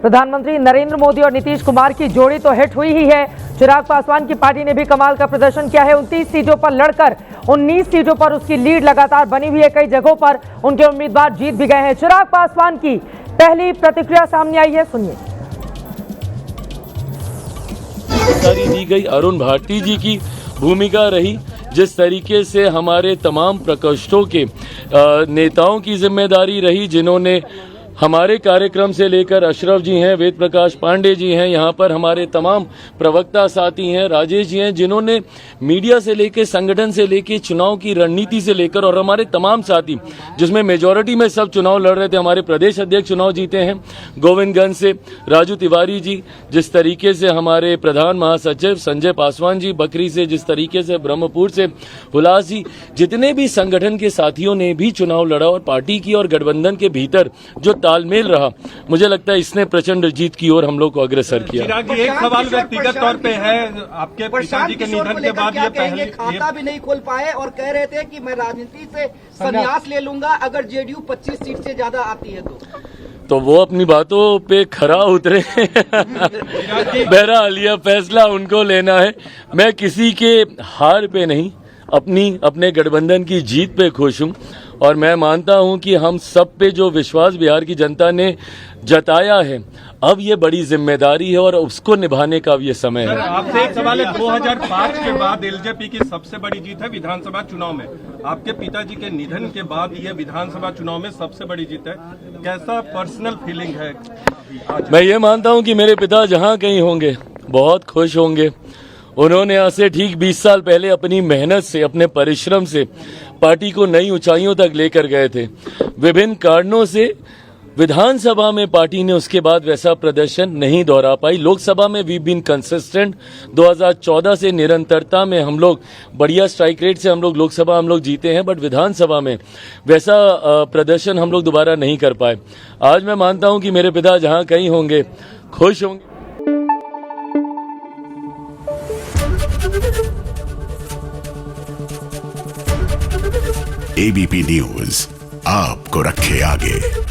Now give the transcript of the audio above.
प्रधानमंत्री नरेंद्र मोदी और नीतीश कुमार की जोड़ी तो हिट हुई ही है। चिराग पासवान की पार्टी ने भी कमाल का प्रदर्शन किया है। 29 सीटों पर लड़कर 19 सीटों पर उसकी लीड लगातार बनी हुई है। कई जगहों पर उनके उम्मीदवार जीत भी गए हैं। चिराग पासवान की पहली प्रतिक्रिया सामने आई है, सुनिए। दी गई अरुण भारती जी की भूमिका रही, जिस तरीके से हमारे तमाम प्रकोष्ठों के नेताओं की जिम्मेदारी रही, जिन्होंने हमारे कार्यक्रम से लेकर अशरफ जी हैं, वेद प्रकाश पांडे जी हैं, यहाँ पर हमारे तमाम प्रवक्ता साथी हैं, राजेश जी हैं, जिन्होंने मीडिया से लेकर संगठन से लेकर चुनाव की रणनीति से लेकर, और हमारे तमाम साथी जिसमें मेजॉरिटी में सब चुनाव लड़ रहे थे। हमारे प्रदेश अध्यक्ष चुनाव जीते हैं गोविंदगंज से, राजू तिवारी जी, जिस तरीके से हमारे प्रधान महासचिव संजय पासवान जी बकरी से, जिस तरीके से ब्रह्मपुर से हुलास जी, जितने भी संगठन के साथियों ने भी चुनाव लड़ा और पार्टी की और गठबंधन के भीतर जो तालमेल रहा, मुझे लगता है इसने प्रचंड जीत की ओर हम लोग को अग्रसर किया। चिराग जी, एक सवाल व्यक्तिगत तौर पे है, आपके पिताजी के निधन के बाद ये पहले खाता भी नहीं खोल पाए और कह रहे थे कि मैं राजनीति से संन्यास ले लूंगा अगर जेडीयू 25 सीट से ज्यादा आती है तो वो अपनी बातों पे खरा उतरे। बहरहाल यह फैसला उनको लेना है। मैं किसी के हार पे नहीं, अपने गठबंधन की जीत पे खुश हूं और मैं मानता हूं कि हम सब पे जो विश्वास बिहार की जनता ने जताया है, अब ये बड़ी जिम्मेदारी है और उसको निभाने का ये समय है। आपसे एक सवाल है, 2005 के बाद एलजेपी की सबसे बड़ी जीत है विधानसभा चुनाव में। आपके पिताजी के निधन के बाद ये विधानसभा चुनाव में सबसे बड़ी जीत है, कैसा पर्सनल फीलिंग है? मैं ये मानता हूँ कि मेरे पिता जहाँ कहीं होंगे बहुत खुश होंगे। उन्होंने आज से ठीक 20 साल पहले अपनी मेहनत से, अपने परिश्रम से पार्टी को नई ऊंचाइयों तक लेकर गए थे। विभिन्न कारणों से विधानसभा में पार्टी ने उसके बाद वैसा प्रदर्शन नहीं दोहरा पाई। लोकसभा में वी बीन कंसिस्टेंट, 2014 से निरंतरता में हम लोग बढ़िया स्ट्राइक रेट से लोकसभा जीते हैं, बट विधानसभा में वैसा प्रदर्शन हम लोग दोबारा नहीं कर पाए। आज मैं मानता हूं कि मेरे पिता जहां कहीं होंगे खुश होंगे। एबीपी न्यूज आपको रखे आगे।